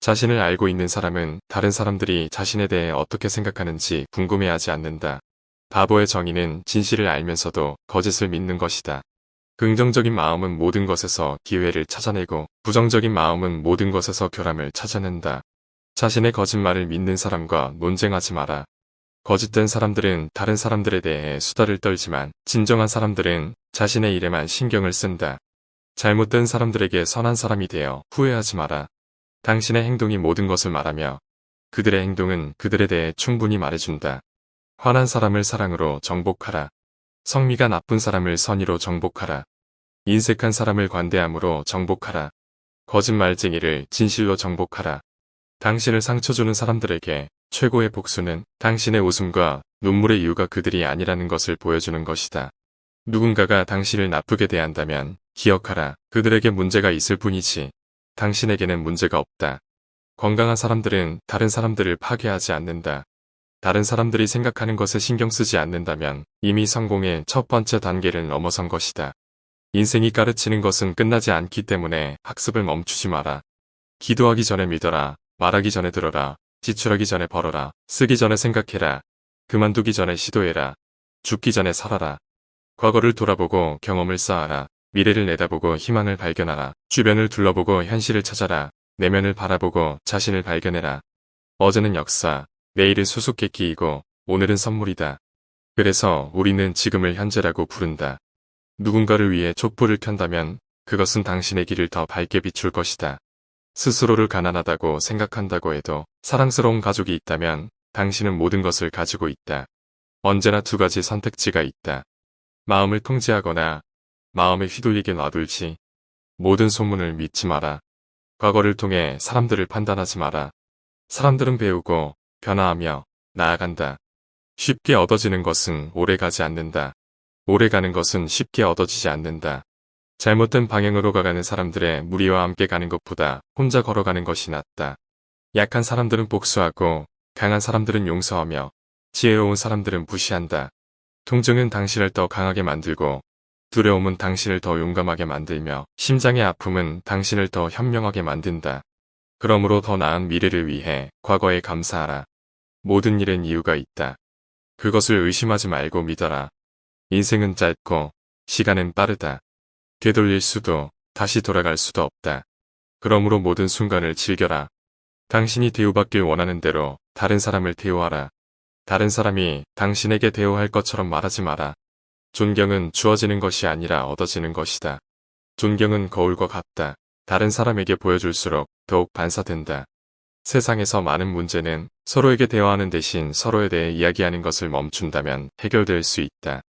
자신을 알고 있는 사람은 다른 사람들이 자신에 대해 어떻게 생각하는지 궁금해하지 않는다. 바보의 정의는 진실을 알면서도 거짓을 믿는 것이다. 긍정적인 마음은 모든 것에서 기회를 찾아내고 부정적인 마음은 모든 것에서 결함을 찾아낸다. 자신의 거짓말을 믿는 사람과 논쟁하지 마라. 거짓된 사람들은 다른 사람들에 대해 수다를 떨지만 진정한 사람들은 자신의 일에만 신경을 쓴다. 잘못된 사람들에게 선한 사람이 되어 후회하지 마라. 당신의 행동이 모든 것을 말하며 그들의 행동은 그들에 대해 충분히 말해준다. 화난 사람을 사랑으로 정복하라. 성미가 나쁜 사람을 선의로 정복하라. 인색한 사람을 관대함으로 정복하라. 거짓말쟁이를 진실로 정복하라. 당신을 상처주는 사람들에게 최고의 복수는 당신의 웃음과 눈물의 이유가 그들이 아니라는 것을 보여주는 것이다. 누군가가 당신을 나쁘게 대한다면 기억하라. 그들에게 문제가 있을 뿐이지 당신에게는 문제가 없다. 건강한 사람들은 다른 사람들을 파괴하지 않는다. 다른 사람들이 생각하는 것에 신경 쓰지 않는다면 이미 성공의 첫 번째 단계를 넘어선 것이다. 인생이 가르치는 것은 끝나지 않기 때문에 학습을 멈추지 마라. 기도하기 전에 믿어라. 말하기 전에 들어라. 지출하기 전에 벌어라. 쓰기 전에 생각해라. 그만두기 전에 시도해라. 죽기 전에 살아라. 과거를 돌아보고 경험을 쌓아라. 미래를 내다보고 희망을 발견하라. 주변을 둘러보고 현실을 찾아라. 내면을 바라보고 자신을 발견해라. 어제는 역사, 내일은 수수께끼이고 오늘은 선물이다. 그래서 우리는 지금을 현재라고 부른다. 누군가를 위해 촛불을 켠다면 그것은 당신의 길을 더 밝게 비출 것이다. 스스로를 가난하다고 생각한다고 해도 사랑스러운 가족이 있다면 당신은 모든 것을 가지고 있다. 언제나 두 가지 선택지가 있다. 마음을 통제하거나 마음에 휘둘리게 놔둘지. 모든 소문을 믿지 마라. 과거를 통해 사람들을 판단하지 마라. 사람들은 배우고 변화하며 나아간다. 쉽게 얻어지는 것은 오래가지 않는다. 오래가는 것은 쉽게 얻어지지 않는다. 잘못된 방향으로 가가는 사람들의 무리와 함께 가는 것보다 혼자 걸어가는 것이 낫다. 약한 사람들은 복수하고 강한 사람들은 용서하며 지혜로운 사람들은 무시한다. 통증은 당신을 더 강하게 만들고 두려움은 당신을 더 용감하게 만들며 심장의 아픔은 당신을 더 현명하게 만든다. 그러므로 더 나은 미래를 위해 과거에 감사하라. 모든 일엔 이유가 있다. 그것을 의심하지 말고 믿어라. 인생은 짧고 시간은 빠르다. 되돌릴 수도 다시 돌아갈 수도 없다. 그러므로 모든 순간을 즐겨라. 당신이 대우받길 원하는 대로 다른 사람을 대우하라. 다른 사람이 당신에게 대우할 것처럼 말하지 마라. 존경은 주어지는 것이 아니라 얻어지는 것이다. 존경은 거울과 같다. 다른 사람에게 보여줄수록 더욱 반사된다. 세상에서 많은 문제는 서로에게 대화하는 대신 서로에 대해 이야기하는 것을 멈춘다면 해결될 수 있다.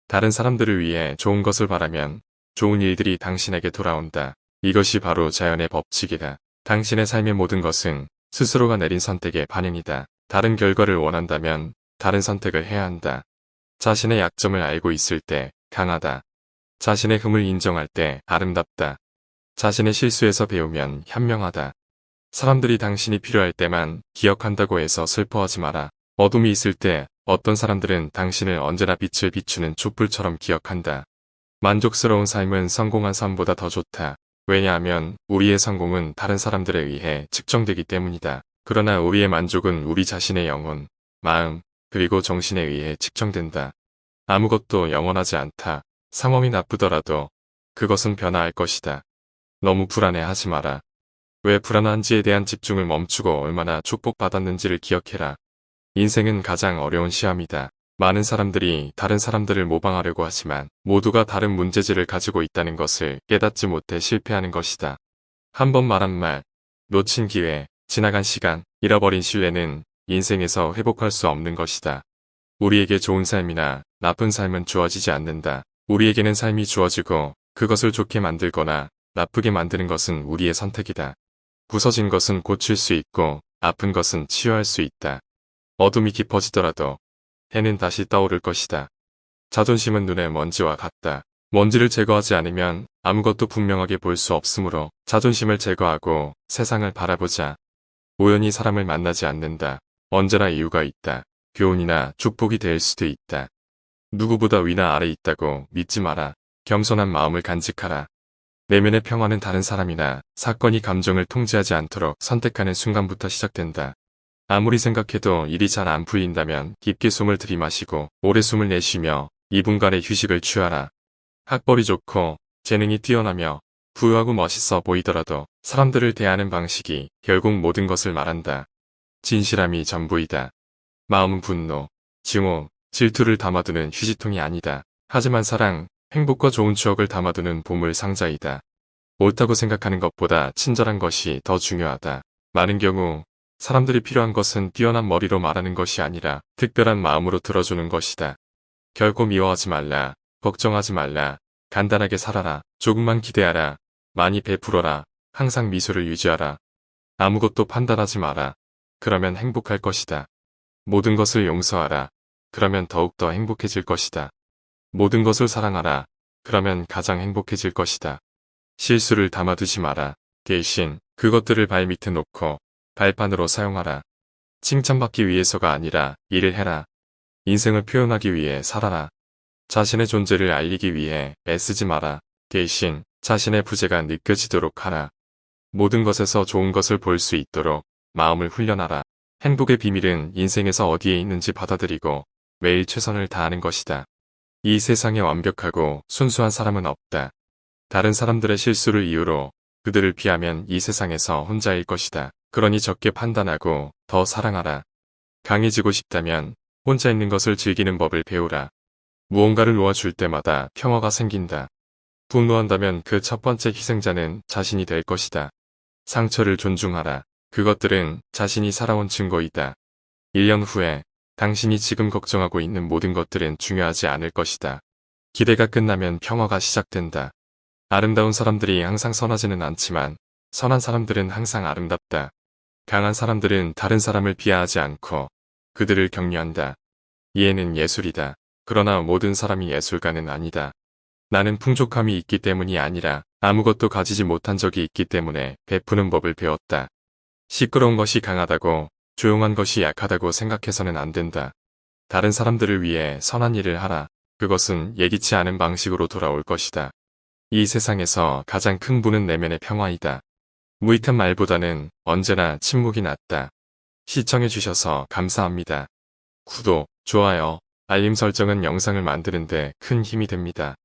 다른 사람들을 위해 좋은 것을 바라면 좋은 일들이 당신에게 돌아온다. 이것이 바로 자연의 법칙이다. 당신의 삶의 모든 것은 스스로가 내린 선택의 반영이다. 다른 결과를 원한다면 다른 선택을 해야 한다. 자신의 약점을 알고 있을 때 강하다. 자신의 흠을 인정할 때 아름답다. 자신의 실수에서 배우면 현명하다. 사람들이 당신이 필요할 때만 기억한다고 해서 슬퍼하지 마라. 어둠이 있을 때 어떤 사람들은 당신을 언제나 빛을 비추는 촛불처럼 기억한다. 만족스러운 삶은 성공한 삶보다 더 좋다. 왜냐하면 우리의 성공은 다른 사람들에 의해 측정되기 때문이다. 그러나 우리의 만족은 우리 자신의 영혼, 마음, 그리고 정신에 의해 측정된다. 아무것도 영원하지 않다. 상황이 나쁘더라도 그것은 변화할 것이다. 너무 불안해하지 마라. 왜 불안한지에 대한 집중을 멈추고 얼마나 축복받았는지를 기억해라. 인생은 가장 어려운 시험이다. 많은 사람들이 다른 사람들을 모방하려고 하지만 모두가 다른 문제지를 가지고 있다는 것을 깨닫지 못해 실패하는 것이다. 한 번 말한 말, 놓친 기회, 지나간 시간, 잃어버린 신뢰는 인생에서 회복할 수 없는 것이다. 우리에게 좋은 삶이나 나쁜 삶은 주어지지 않는다. 우리에게는 삶이 주어지고 그것을 좋게 만들거나 나쁘게 만드는 것은 우리의 선택이다. 부서진 것은 고칠 수 있고 아픈 것은 치유할 수 있다. 어둠이 깊어지더라도 해는 다시 떠오를 것이다. 자존심은 눈의 먼지와 같다. 먼지를 제거하지 않으면 아무것도 분명하게 볼 수 없으므로 자존심을 제거하고 세상을 바라보자. 우연히 사람을 만나지 않는다. 언제나 이유가 있다. 교훈이나 축복이 될 수도 있다. 누구보다 위나 아래 있다고 믿지 마라. 겸손한 마음을 간직하라. 내면의 평화는 다른 사람이나 사건이 감정을 통제하지 않도록 선택하는 순간부터 시작된다. 아무리 생각해도 일이 잘 안 풀린다면 깊게 숨을 들이마시고 오래 숨을 내쉬며 2분간의 휴식을 취하라. 학벌이 좋고 재능이 뛰어나며 부유하고 멋있어 보이더라도 사람들을 대하는 방식이 결국 모든 것을 말한다. 진실함이 전부이다. 마음은 분노, 증오, 질투를 담아두는 휴지통이 아니다. 하지만 사랑, 행복과 좋은 추억을 담아두는 보물 상자이다. 옳다고 생각하는 것보다 친절한 것이 더 중요하다. 많은 경우 사람들이 필요한 것은 뛰어난 머리로 말하는 것이 아니라 특별한 마음으로 들어주는 것이다. 결코 미워하지 말라. 걱정하지 말라. 간단하게 살아라. 조금만 기대하라. 많이 베풀어라. 항상 미소를 유지하라. 아무것도 판단하지 마라. 그러면 행복할 것이다. 모든 것을 용서하라. 그러면 더욱더 행복해질 것이다. 모든 것을 사랑하라. 그러면 가장 행복해질 것이다. 실수를 담아두지 마라. 대신 그것들을 발밑에 놓고 발판으로 사용하라. 칭찬받기 위해서가 아니라 일을 해라. 인생을 표현하기 위해 살아라. 자신의 존재를 알리기 위해 애쓰지 마라. 대신 자신의 부재가 느껴지도록 하라. 모든 것에서 좋은 것을 볼 수 있도록 마음을 훈련하라. 행복의 비밀은 인생에서 어디에 있는지 받아들이고 매일 최선을 다하는 것이다. 이 세상에 완벽하고 순수한 사람은 없다. 다른 사람들의 실수를 이유로 그들을 피하면 이 세상에서 혼자일 것이다. 그러니 적게 판단하고 더 사랑하라. 강해지고 싶다면 혼자 있는 것을 즐기는 법을 배우라. 무언가를 놓아줄 때마다 평화가 생긴다. 분노한다면 그 첫 번째 희생자는 자신이 될 것이다. 상처를 존중하라. 그것들은 자신이 살아온 증거이다. 1년 후에 당신이 지금 걱정하고 있는 모든 것들은 중요하지 않을 것이다. 기대가 끝나면 평화가 시작된다. 아름다운 사람들이 항상 선하지는 않지만 선한 사람들은 항상 아름답다. 강한 사람들은 다른 사람을 비하하지 않고 그들을 격려한다. 이해는 예술이다. 그러나 모든 사람이 예술가는 아니다. 나는 풍족함이 있기 때문이 아니라 아무것도 가지지 못한 적이 있기 때문에 베푸는 법을 배웠다. 시끄러운 것이 강하다고 조용한 것이 약하다고 생각해서는 안 된다. 다른 사람들을 위해 선한 일을 하라. 그것은 예기치 않은 방식으로 돌아올 것이다. 이 세상에서 가장 큰 부는 내면의 평화이다. 무익한 말보다는 언제나 침묵이 낫다. 시청해주셔서 감사합니다. 구독, 좋아요, 알림 설정은 영상을 만드는데 큰 힘이 됩니다.